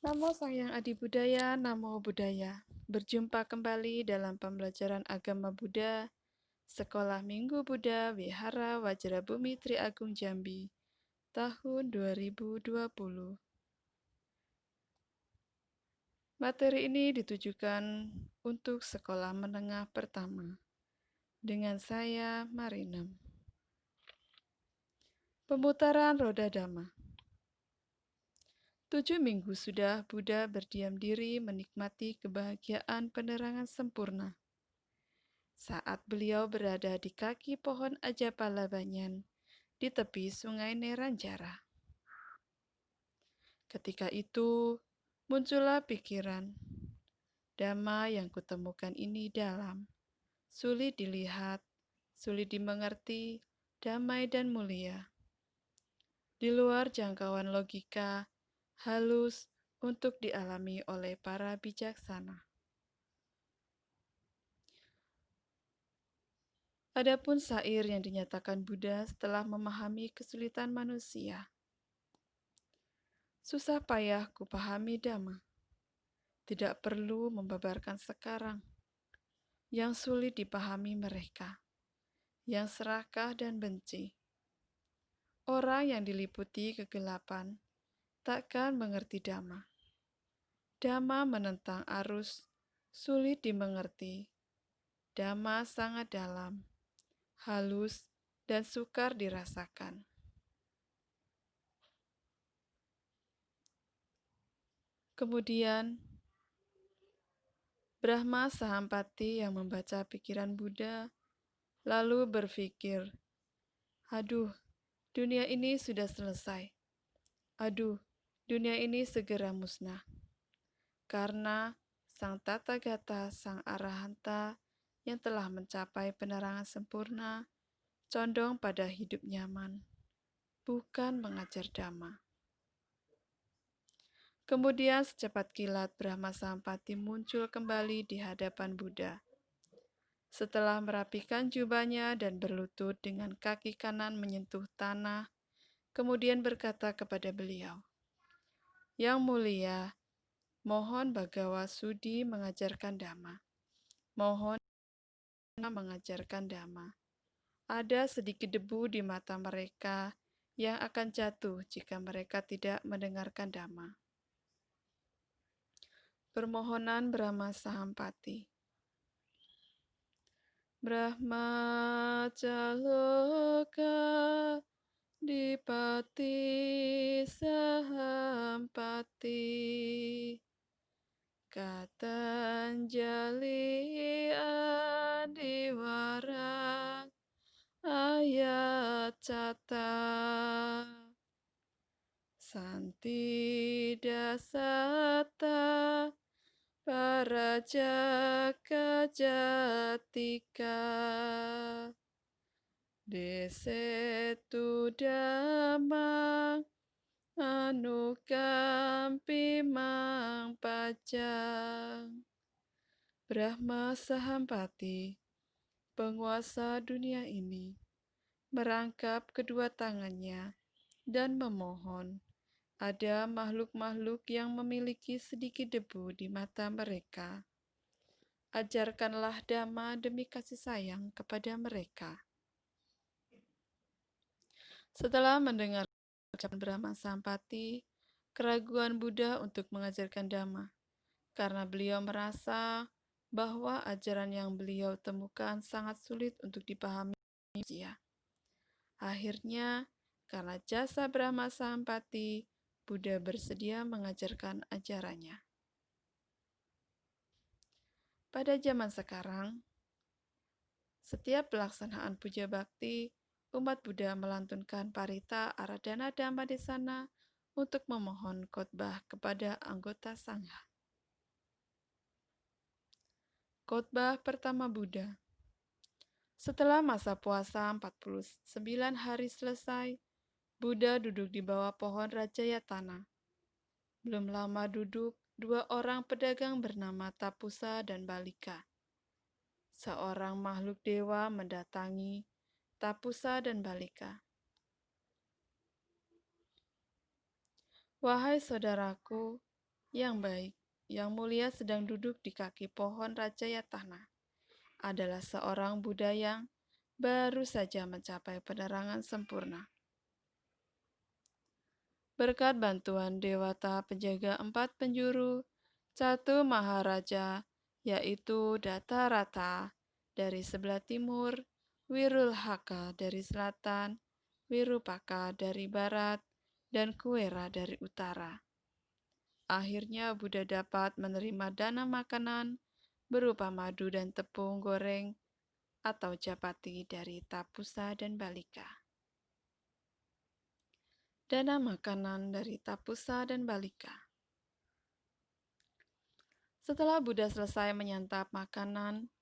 Namo Sang Hyang Adi Budaya, Namo Buddhaya. Berjumpa kembali dalam pembelajaran agama Buddha, Sekolah Minggu Buddha Wihara Wajrabumi Tri Agung Jambi, tahun 2020. Materi ini ditujukan untuk sekolah menengah pertama. Dengan saya, Marinem. Pemutaran roda Dhamma. 7 minggu sudah Buddha berdiam diri menikmati kebahagiaan penerangan sempurna. Saat beliau berada di kaki pohon Ajapala Banyan, di tepi sungai Neranjara. Ketika itu, muncullah pikiran, Dhamma yang kutemukan ini dalam, sulit dilihat, sulit dimengerti, damai dan mulia. Di luar jangkauan logika, halus untuk dialami oleh para bijaksana. Adapun syair yang dinyatakan Buddha setelah memahami kesulitan manusia. Susah payah kupahami Dhamma. Tidak perlu membabarkan sekarang. Yang sulit dipahami mereka. Yang serakah dan benci. Orang yang diliputi kegelapan takkan mengerti Dhamma. Dhamma menentang arus, sulit dimengerti. Dhamma sangat dalam, halus, dan sukar dirasakan. Kemudian, Brahma Sahampati yang membaca pikiran Buddha, lalu berpikir, aduh, dunia ini sudah selesai. Aduh, dunia ini segera musnah. Karena Sang Tathagata, Sang Arahanta yang telah mencapai penerangan sempurna, condong pada hidup nyaman, bukan mengajar Dhamma. Kemudian secepat kilat Brahma Sahampati muncul kembali di hadapan Buddha. Setelah merapikan jubahnya dan berlutut dengan kaki kanan menyentuh tanah, kemudian berkata kepada beliau, Yang mulia, mohon Bhagawa Sudi mengajarkan Dhamma. Mohon mengajarkan Dhamma. Ada sedikit debu di mata mereka yang akan jatuh jika mereka tidak mendengarkan Dhamma. Permohonan Brahma Sahampati. Brahma Caloka Dipati Sahampati Katanjali Adiwara Ayat Cata Santi Dasata Parajaka Jatika Desetu Dhamma Anukampi Mang Pajang. Brahma Sahampati, penguasa dunia ini, merangkap kedua tangannya dan memohon. Ada makhluk-makhluk yang memiliki sedikit debu di mata mereka. Ajarkanlah Dhamma demi kasih sayang kepada mereka. Setelah mendengar ucapan Brahma Sahampati, keraguan Buddha untuk mengajarkan Dhamma, karena beliau merasa bahwa ajaran yang beliau temukan sangat sulit untuk dipahami manusia. Akhirnya, karena jasa Brahma Sahampati, Buddha bersedia mengajarkan ajarannya. Pada zaman sekarang, setiap pelaksanaan puja bakti, umat Buddha melantunkan parita aradhana dhamma di sana untuk memohon khotbah kepada anggota sangha. Khotbah pertama Buddha. Setelah masa puasa 49 hari selesai, Buddha duduk di bawah pohon Rajayatana. Belum lama duduk, dua orang pedagang bernama Tapusa dan Balika. Seorang makhluk dewa mendatangi Tapusa dan Balika. Wahai saudaraku, Yang baik, yang mulia sedang duduk di kaki pohon Rajayatana, adalah seorang Buddha yang baru saja mencapai penerangan sempurna. Berkat bantuan Dewata penjaga 4 penjuru, Catu Maharaja, yaitu Datarata dari sebelah timur, Wirulhaka dari selatan, Wirupaka dari barat, dan Kuera dari utara. Akhirnya Buddha dapat menerima dana makanan berupa madu dan tepung goreng atau japati dari Tapusa dan Balika. Dana makanan dari Tapusa dan Balika. Setelah Buddha selesai menyantap makanan,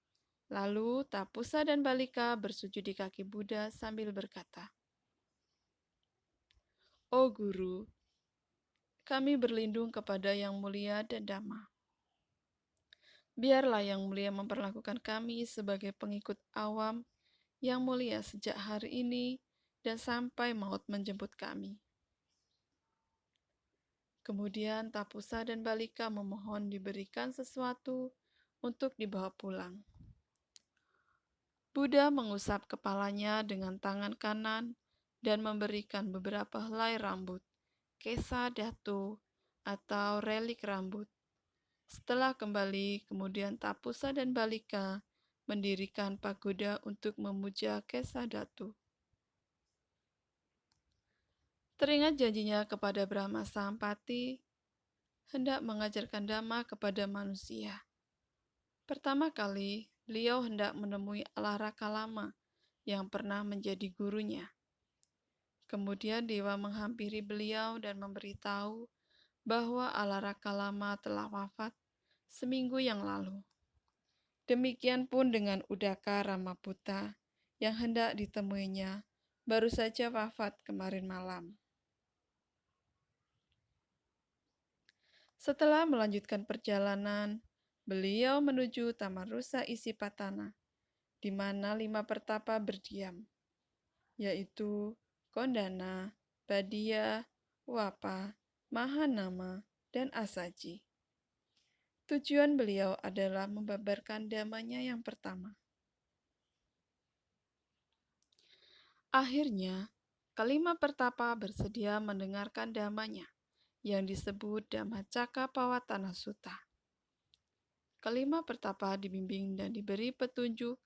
lalu Tapusa dan Balika bersujud di kaki Buddha sambil berkata, "Oh Guru, kami berlindung kepada Yang Mulia dan Dhamma. Biarlah Yang Mulia memperlakukan kami sebagai pengikut awam Yang Mulia sejak hari ini dan sampai maut menjemput kami." Kemudian Tapusa dan Balika memohon diberikan sesuatu untuk dibawa pulang. Buddha mengusap kepalanya dengan tangan kanan dan memberikan beberapa helai rambut, kesa datu, atau relik rambut. Setelah kembali, kemudian Tapusa dan Balika mendirikan pagoda untuk memuja kesa datu. Teringat janjinya kepada Brahma Sampati, hendak mengajarkan Dhamma kepada manusia. Pertama kali, beliau hendak menemui Alaraka Lama yang pernah menjadi gurunya. Kemudian Dewa menghampiri beliau dan memberitahu bahwa Alaraka Lama telah wafat seminggu yang lalu. Demikian pun dengan Udaka Ramaputa yang hendak ditemuinya, baru saja wafat kemarin malam. Setelah melanjutkan perjalanan, beliau menuju Taman Rusa Isipatana, di mana 5 pertapa berdiam, yaitu Kondana, Badia, Wapa, Mahanama, dan Asaji. Tujuan beliau adalah membabarkan damanya yang pertama. Akhirnya, kelima pertapa bersedia mendengarkan damanya, yang disebut Dhammacakkappavattana Sutta. Kelima pertapa dibimbing dan diberi petunjuk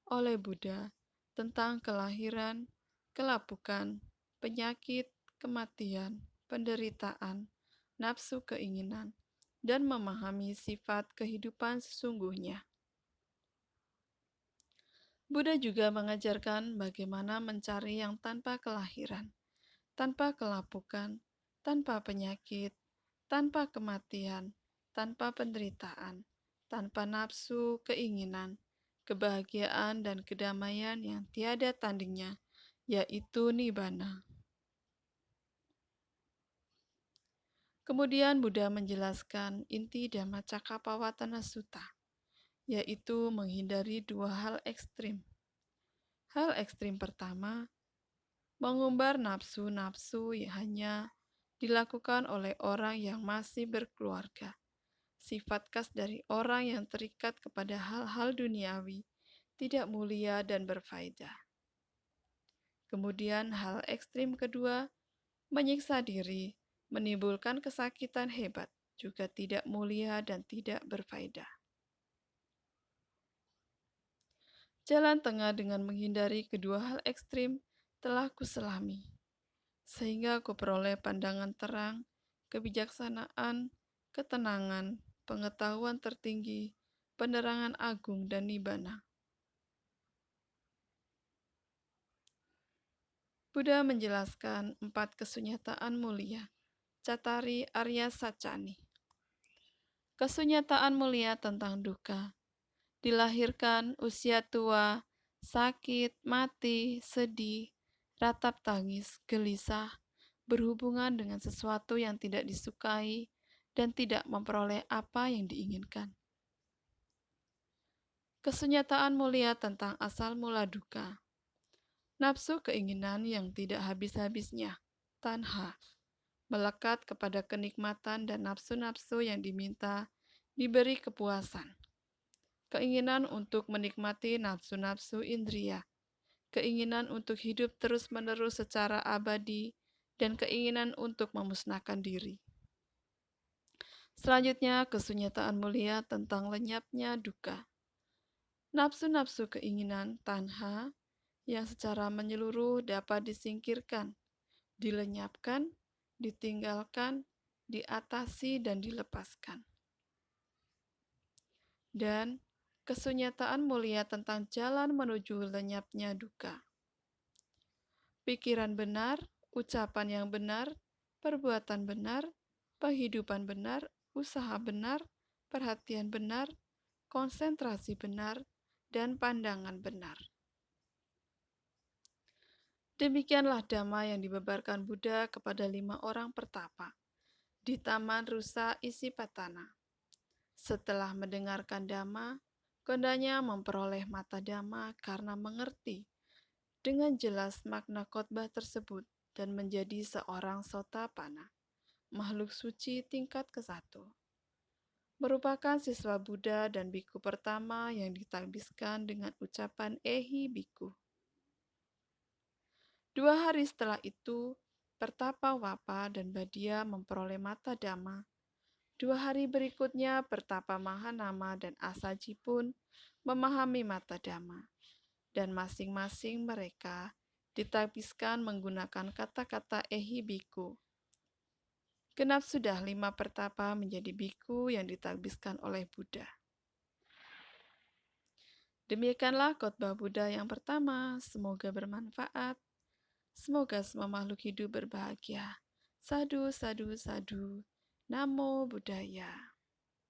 oleh Buddha tentang kelahiran, kelapukan, penyakit, kematian, penderitaan, nafsu keinginan, dan memahami sifat kehidupan sesungguhnya. Buddha juga mengajarkan bagaimana mencari yang tanpa kelahiran, tanpa kelapukan, tanpa penyakit, tanpa kematian, tanpa penderitaan, tanpa nafsu keinginan, kebahagiaan dan kedamaian yang tiada tandingnya, yaitu Nibbana. Kemudian Buddha menjelaskan inti Dhammacakkappavattana Sutta, yaitu menghindari 2 hal ekstrim. Hal ekstrim pertama, mengumbar nafsu-nafsu yang hanya dilakukan oleh orang yang masih berkeluarga. Sifat khas dari orang yang terikat kepada hal-hal duniawi, tidak mulia dan berfaedah. Kemudian hal ekstrim kedua, menyiksa diri, menimbulkan kesakitan hebat, juga tidak mulia dan tidak berfaedah. Jalan tengah dengan menghindari kedua hal ekstrim telah kuselami, sehingga kuperoleh pandangan terang, kebijaksanaan, ketenangan, pengetahuan tertinggi, penerangan agung, dan nibbana. Buddha menjelaskan 4 kesunyataan mulia, Cattari Arya Sacani. Kesunyataan mulia tentang duka, dilahirkan, usia tua, sakit, mati, sedih, ratap tangis, gelisah, berhubungan dengan sesuatu yang tidak disukai, dan tidak memperoleh apa yang diinginkan. Kesunyataan mulia tentang asal mula duka, nafsu keinginan yang tidak habis-habisnya, tanha, melekat kepada kenikmatan dan nafsu-nafsu yang diminta, diberi kepuasan. Keinginan untuk menikmati nafsu-nafsu indria, keinginan untuk hidup terus-menerus secara abadi, dan keinginan untuk memusnahkan diri. Selanjutnya, kesunyitaan mulia tentang lenyapnya duka. Nafsu-nafsu keinginan tanha yang secara menyeluruh dapat disingkirkan, dilenyapkan, ditinggalkan, diatasi, dan dilepaskan. Dan kesunyitaan mulia tentang jalan menuju lenyapnya duka. Pikiran benar, ucapan yang benar, perbuatan benar, kehidupan benar, usaha benar, perhatian benar, konsentrasi benar, dan pandangan benar. Demikianlah dhamma yang dibebarkan Buddha kepada 5 orang pertapa di Taman Rusa Isipatana. Setelah mendengarkan dhamma, keduanya memperoleh mata dhamma karena mengerti dengan jelas makna khotbah tersebut dan menjadi seorang sotapana, makhluk suci tingkat ke-1. Merupakan siswa Buddha dan biku pertama yang ditabiskan dengan ucapan Ehi Biku. 2 hari setelah itu, Pertapa Wapa dan Badia memperoleh mata dhamma. 2 hari berikutnya, Pertapa Mahanama dan Asaji pun memahami mata dhamma, dan masing-masing mereka ditabiskan menggunakan kata-kata Ehi Biku. Genap sudah 5 pertapa menjadi biku yang ditabiskan oleh Buddha. Demikianlah khotbah Buddha yang pertama. Semoga bermanfaat. Semoga semua makhluk hidup berbahagia. Sadu, sadu, sadu. Namo Buddhaya.